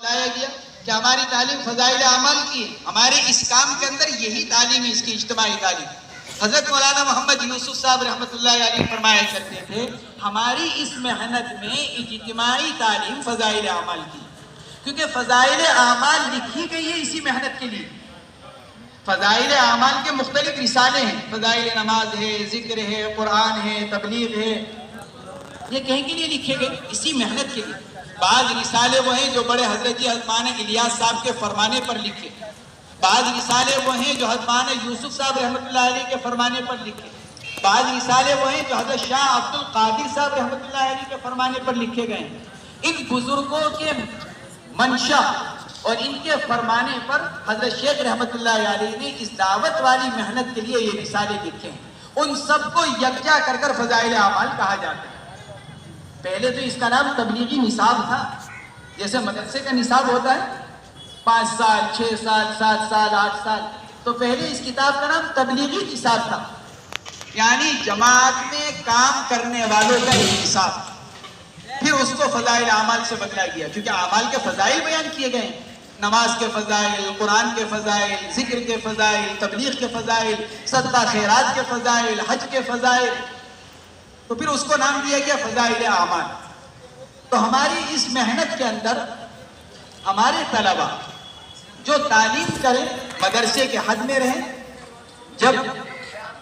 بتایا گیا کہ ہماری تعلیم فضائل اعمال کی ہے. ہمارے اس کام کے اندر یہی تعلیم ہے، اس کی اجتماعی تعلیم. حضرت مولانا محمد یوسف صاحب رحمۃ اللہ علیہ فرمایا کرتے تھے ہماری اس محنت میں اجتماعی تعلیم فضائل اعمال کی، کیونکہ فضائل اعمال لکھی گئی ہے اسی محنت کے لیے. فضائل اعمال کے مختلف رسالے ہیں، فضائل نماز ہے، ذکر ہے، قرآن ہے، تبلیغ ہے. یہ کہیں کے لیے لکھے گئے؟ اسی محنت کے لیے. بعض رسالے وہ ہیں جو بڑے حضرت جی حضرت الیاس صاحب کے فرمانے پر لکھے، بعض رسالے وہ ہیں جو حضرت یوسف صاحب رحمۃ اللہ علیہ کے فرمانے پر لکھے، بعض رسالے وہ ہیں جو حضرت شاہ عبد القادر صاحب رحمۃ اللہ علیہ کے فرمانے پر لکھے گئے ہیں. ان بزرگوں کے منشا اور ان کے فرمانے پر حضرت شیخ رحمۃ اللہ علیہ نے اس دعوت والی محنت کے لیے یہ رسالے لکھے ہیں. ان سب کو یکجا کر کر فضائل اعمال کہا جاتا ہے. پہلے تو اس کا نام تبلیغی نصاب تھا، جیسے مدرسے کا نصاب ہوتا ہے 5 سال 6 سال 7 سال 8 سال، تو پہلے اس کتاب کا نام تبلیغی نصاب تھا، یعنی جماعت میں کام کرنے والوں کا ایک نصاب. پھر اس کو فضائل اعمال سے بدلا گیا، کیونکہ اعمال کے فضائل بیان کیے گئے ہیں، نماز کے فضائل، قرآن کے فضائل، ذکر کے فضائل، تبلیغ کے فضائل، صدقہ خیرات کے فضائل، حج کے فضائل، تو پھر اس کو نام دیا گیا فضائل اعمال. تو ہماری اس محنت کے اندر ہمارے طلبہ جو تعلیم کریں مدرسے کے حد میں رہیں. جب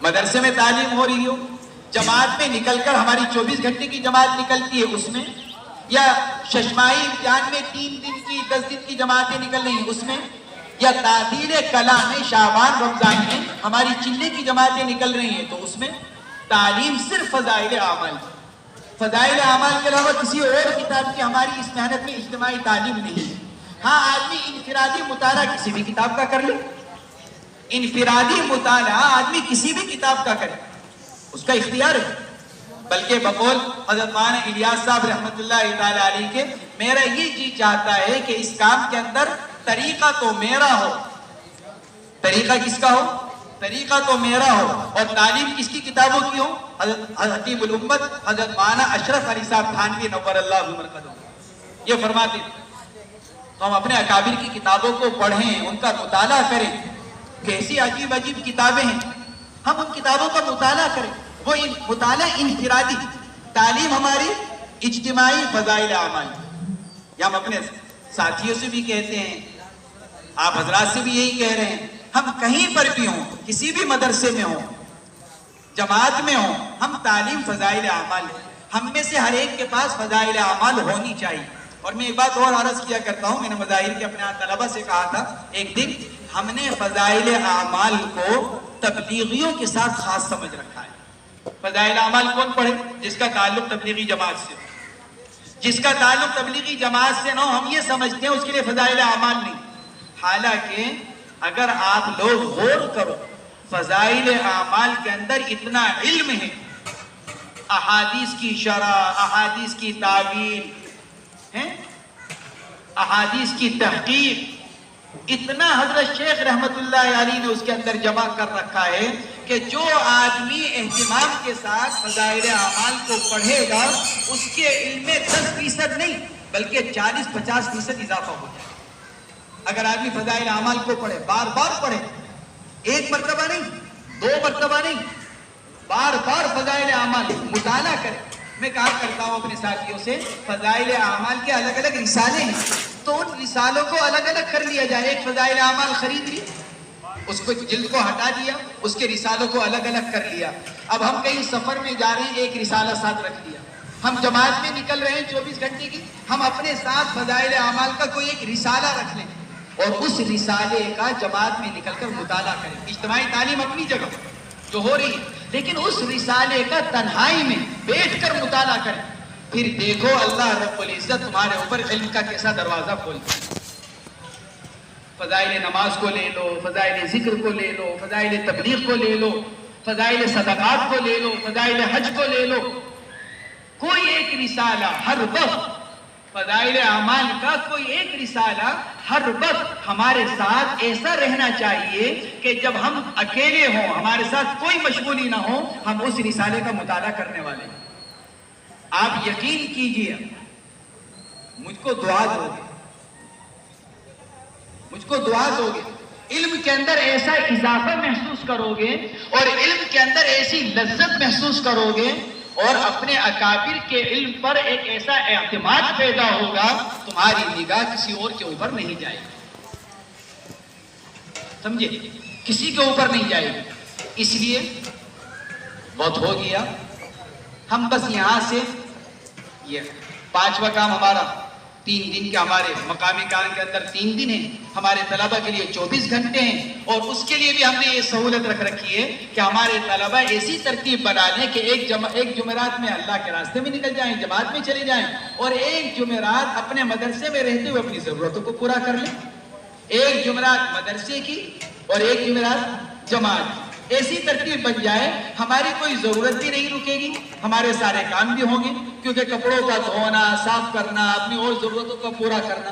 مدرسے میں تعلیم ہو رہی ہو، جماعت میں نکل کر ہماری 24 گھنٹے کی جماعت نکلتی ہے اس میں، یا ششماہی امتحان میں 3 دن کی 10 دن کی جماعتیں نکل رہی ہیں اس میں، یا تعطیل کلام میں شعبان رمضان میں ہماری چلے کی جماعتیں نکل رہی ہیں، تو اس میں تعلیم صرف فضائل اعمال. فضائل اعمال کے علاوہ کسی اور کتاب کی ہماری اس محنت میں اجتماعی تعلیم نہیں ہے. ہاں آدمی انفرادی مطالعہ کسی بھی کتاب کا کر لے، انفرادی مطالعہ آدمی کسی بھی کتاب کا کرے، اس کا اختیار ہے. بلکہ بقول حضرت مولانا الیاس صاحب رحمۃ اللہ تعالی علیہ کے میرا یہ جی چاہتا ہے کہ اس کام کے اندر طریقہ تو میرا ہو. طریقہ کس کا ہو؟ طریقہ تو میرا ہو. اور تعلیم کس کی کتابوں کی ہو؟ حضرت حکیم الامت حضرت مولانا اشرف علی صاحب تھانوی نور اللہ مرقدہ یہ فرماتے ہیں تو ہم اپنے اکابر کی کتابوں کو پڑھیں، ان کا مطالعہ کریں. کیسی عجیب عجیب کتابیں ہیں، ہم ان کتابوں کا مطالعہ کریں. وہ مطالعہ انفرادی، تعلیم ہماری اجتماعی فضائل اعمال. یا ہم اپنے ساتھیوں سے بھی کہتے ہیں، آپ حضرات سے بھی یہی کہہ رہے ہیں، ہم کہیں پر بھی ہوں، کسی بھی مدرسے میں ہوں، جماعت میں ہوں، ہم تعلیم فضائل اعمال ہے. ہم میں سے ہر ایک کے پاس فضائل اعمال ہونی چاہیے. اور میں ایک بات اور عرض کیا کرتا ہوں، میں نے مظاہر کے اپنے طلبہ سے کہا تھا ایک دن، ہم نے فضائل اعمال کو تبلیغیوں کے ساتھ خاص سمجھ رکھا ہے. فضائل اعمال کون پڑھے؟ جس کا تعلق تبلیغی جماعت سے ہو. جس کا تعلق تبلیغی جماعت سے نہ ہو، ہم یہ سمجھتے ہیں اس کے لیے فضائل اعمال نہیں. حالانکہ اگر آپ لوگ غور کرو، فضائل اعمال کے اندر اتنا علم ہے، احادیث کی شرح، احادیث کی تعویل، احادیث کی تحقیق، اتنا حضرت شیخ رحمت اللہ علیہ نے اس کے اندر جمع کر رکھا ہے کہ جو آدمی اہتمام کے ساتھ فضائل اعمال کو پڑھے گا اس کے علم میں 10% نہیں بلکہ 40-50% اضافہ ہو جائے. اگر آدمی فضائل اعمال کو پڑھے، بار بار پڑھے، ایک مرتبہ نہیں، 2 مرتبہ نہیں، بار بار فضائل اعمال مطالعہ کرے. میں کہا کرتا ہوں اپنے ساتھیوں سے، فضائل اعمال کے الگ الگ رسالے ہیں، تو ان رسالوں کو الگ الگ کر لیا جائے. ایک فضائل اعمال خرید لی، اس کو جلد کو ہٹا دیا، اس کے رسالوں کو الگ الگ کر لیا. اب ہم کہیں سفر میں جا رہے ہیں، ایک رسالہ ساتھ رکھ لیا. ہم جماعت میں نکل رہے ہیں 24 گھنٹے کی، ہم اپنے ساتھ فضائل اعمال کا کوئی ایک رسالہ رکھ لیں اور اس رسالے کا جماعت میں نکل کر مطالعہ کریں. اجتماعی تعلیم اپنی جگہ جو ہو رہی ہے، لیکن اس رسالے کا تنہائی میں بیٹھ کر مطالعہ کریں. پھر دیکھو اللہ رب العزت تمہارے اوپر علم کا کیسا دروازہ کھولتا ہے. فضائل نماز کو لے لو، فضائل ذکر کو لے لو، فضائل تبلیغ کو لے لو، فضائل صدقات کو لے لو، فضائل حج کو لے لو. کوئی ایک رسالہ ہر وقت، فضائل اعمال کا کوئی ایک رسالہ ہر وقت ہمارے ساتھ ایسا رہنا چاہیے کہ جب ہم اکیلے ہوں، ہمارے ساتھ کوئی مشغولی نہ ہو، ہم اس رسالے کا مطالعہ کرنے والے ہیں. آپ یقین کیجئے، مجھ کو دعا دو گے مجھ کو دعا دو گے، علم کے اندر ایسا اضافہ محسوس کرو گے اور علم کے اندر ایسی لذت محسوس کرو گے اور اپنے اکابر کے علم پر ایک ایسا اعتماد پیدا ہوگا، تمہاری نگاہ کسی اور کے اوپر نہیں جائے گی، سمجھے، کسی کے اوپر نہیں جائے گی۔ اس لیے بہت ہو گیا، ہم بس یہاں سے یہ 5واں کام ہمارا 3 دن کے، ہمارے مقامی کام کے اندر 3 دن ہیں، ہمارے طلبہ کے لیے 24 گھنٹے ہیں، اور اس کے لیے بھی ہم نے یہ سہولت رکھ رکھی ہے کہ ہمارے طلبہ ایسی ترتیب بنا لیں کہ ایک جمعرات میں اللہ کے راستے میں نکل جائیں، جماعت میں چلے جائیں، اور ایک جمعرات اپنے مدرسے میں رہتے ہوئے اپنی ضرورتوں کو پورا کر لیں، ایک جمعرات مدرسے کی اور ایک جمعرات جماعت کی۔ ایسی ترتیب بن جائے، ہماری کوئی ضرورت بھی نہیں رکے گی، ہمارے سارے کام بھی ہوں گے، کیونکہ کپڑوں کا دھونا، صاف کرنا، اپنی اور ضرورتوں کا پورا کرنا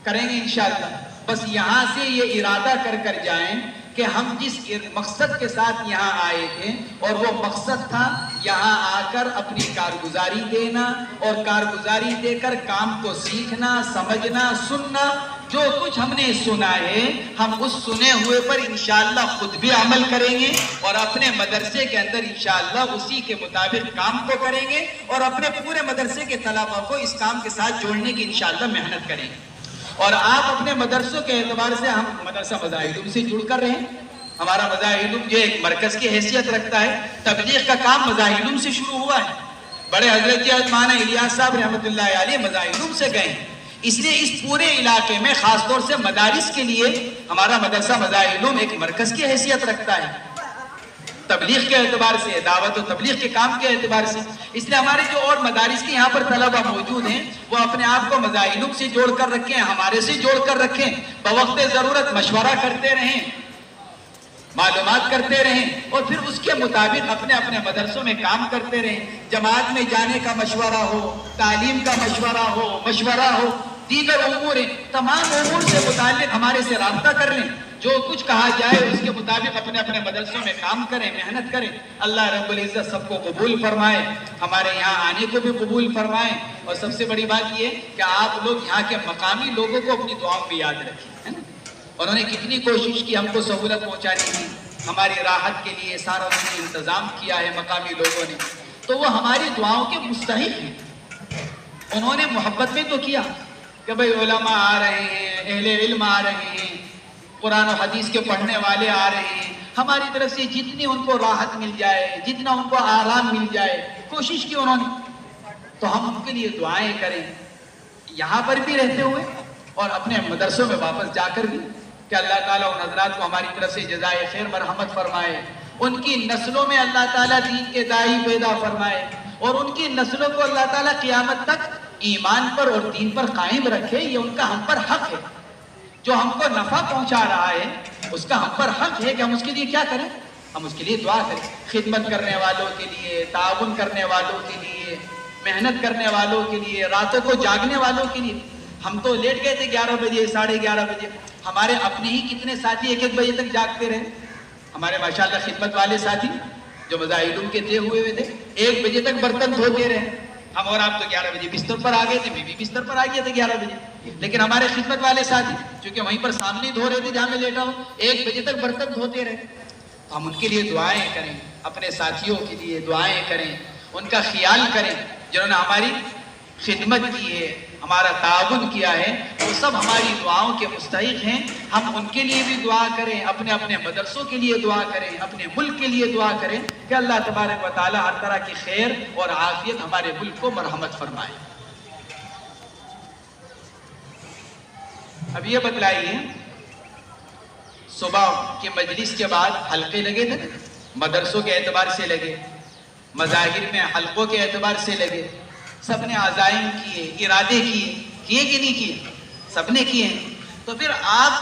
کریں گے انشاءاللہ۔ بس یہاں سے یہ ارادہ کر جائیں کہ ہم جس مقصد کے ساتھ یہاں آئے تھے، اور وہ مقصد تھا یہاں آ کر اپنی کارگزاری دینا، اور کارگزاری دے کر کام کو سیکھنا، سمجھنا، سننا۔ جو کچھ ہم نے سنا ہے، ہم اس سنے ہوئے پر انشاءاللہ خود بھی عمل کریں گے، اور اپنے مدرسے کے اندر انشاءاللہ اسی کے مطابق کام کو کریں گے، اور اپنے پورے مدرسے کے طلباء کو اس کام کے ساتھ جوڑنے کی انشاءاللہ محنت کریں گے۔ اور آپ اپنے مدرسوں کے اعتبار سے، ہم مدرسہ مظاہر سے جڑ کر رہے ہیں، ہمارا مظاہر جو ایک مرکز کی حیثیت رکھتا ہے، تبلیغ کا کام مظاہر سے شروع ہوا ہے، بڑے حضرت مولانا الیاس صاحب رحمۃ اللہ علیہ مظاہر سے گئے ہیں، اس لیے اس پورے علاقے میں خاص طور سے مدارس کے لیے ہمارا مدرسہ مظاہر ایک مرکز کی حیثیت رکھتا ہے، تبلیغ کے اعتبار سے، دعوت و تبلیغ کے کام کے اعتبار سے۔ اس لیے ہمارے جو اور مدارس کے یہاں پر طلبہ موجود ہیں، وہ اپنے آپ کو مظاہر سے جوڑ کر رکھیں، ہمارے سے جوڑ کر رکھیں، بوقت ضرورت مشورہ کرتے رہیں، معلومات کرتے رہیں، اور پھر اس کے مطابق اپنے اپنے مدرسوں میں کام کرتے رہیں۔ جماعت میں جانے کا مشورہ ہو، تعلیم کا مشورہ ہو، دیگر امور ہیں، تمام امور سے متعلق ہمارے سے رابطہ کر لیں، جو کچھ کہا جائے اس کے مطابق اپنے اپنے مدرسوں میں کام کریں، محنت کریں۔ اللہ رب العزت سب کو قبول فرمائے، ہمارے یہاں آنے کو بھی قبول فرمائے، اور سب سے بڑی بات یہ کہ آپ لوگ یہاں کے مقامی لوگوں کو اپنی دعاؤں میں یاد رکھیں، ہے نا؟ انہوں نے کتنی کوشش کی ہم کو سہولت پہنچانے کی، ہماری راحت کے لیے سارا انہوں نے انتظام کیا ہے مقامی لوگوں نے، تو وہ ہماری دعاؤں کے مستحق ہیں۔ انہوں نے محبت میں تو کیا کہ بھئی علماء آ رہے ہیں، اہل علم آ رہے ہیں، قرآن و حدیث کے پڑھنے والے آ رہے ہیں، ہماری طرف سے جتنی ان کو راحت مل جائے، جتنا ان کو آرام مل جائے، کوشش کی انہوں نے، تو ہم ان کے لیے دعائیں کریں، یہاں پر بھی رہتے ہوئے اور اپنے مدرسوں میں واپس جا کر بھی، کہ اللہ تعالیٰ ان حضرات کو ہماری طرف سے جزائے خیر مرحمت فرمائے، ان کی نسلوں میں اللہ تعالیٰ دین کے داعی پیدا فرمائے، اور ان کی نسلوں کو اللہ تعالیٰ قیامت تک ایمان پر اور دین پر قائم رکھے۔ یہ ان کا ہم پر حق ہے، جو ہم کو نفع پہنچا رہا ہے اس کا ہم پر حق ہے کہ ہم اس کے لیے کیا کریں، ہم اس کے لیے دعا کریں، خدمت کرنے والوں کے لیے، تعاون کرنے والوں کے لیے، محنت کرنے والوں کے لیے، راتوں کو جاگنے والوں کے لیے۔ ہم تو لیٹ گئے تھے 11 بجے 11:30 بجے، ہمارے اپنے ہی کتنے ساتھی 1 بجے تک جاگتے رہے، ہمارے ماشاءاللہ خدمت والے ساتھی جو مظاہر کے تھے ہوئے تھے 1 بجے تک برتن دھوتے رہے۔ ہم اور آپ تو 11 بجے بستر پر آ گئے تھے، میں بھی بستر پر آ گیا تھے 11 بجے، لیکن ہمارے خدمت والے ساتھی چونکہ وہیں پر سامنے دھو رہے تھے جہاں میں لیٹا ہوں، 1 بجے تک برتن دھوتے رہے۔ تو ہم ان کے لیے دعائیں کریں، اپنے ساتھیوں کے لیے دعائیں کریں، ان کا خیال کریں، جنہوں نے ہماری خدمت کی ہے، ہمارا تعاون کیا ہے، وہ سب ہماری دعاؤں کے مستحق ہیں۔ ہم ان کے لیے بھی دعا کریں، اپنے اپنے مدرسوں کے لیے دعا کریں، اپنے ملک کے لیے دعا کریں کہ اللہ تبارک و تعالی ہر طرح کی خیر اور عافیت ہمارے ملک کو مرحمت فرمائے۔ اب یہ بتلائیے، صبح کے مجلس کے بعد حلقے لگے تھے، مدرسوں کے اعتبار سے لگے، مظاہر میں حلقوں کے اعتبار سے لگے، سب نے عزائم کیے، ارادے کیے کہ نہیں کیے؟ سب نے کیے ہیں۔ تو پھر آپ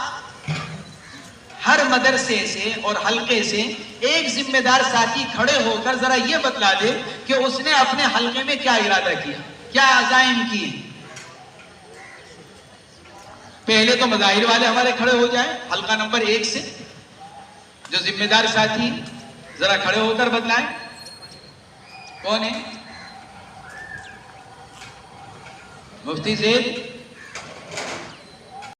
ہر مدرسے سے اور حلقے سے ایک ذمہ دار ساتھی کھڑے ہو کر ذرا یہ بتلا دے کہ اس نے اپنے حلقے میں کیا ارادہ کیا، کیا عزائم کیے۔ پہلے تو مظاہر والے ہمارے کھڑے ہو جائیں، حلقہ نمبر 1 سے جو ذمہ دار ساتھی ذرا کھڑے ہو کر بتلائیں کون ہے؟ مفتی زید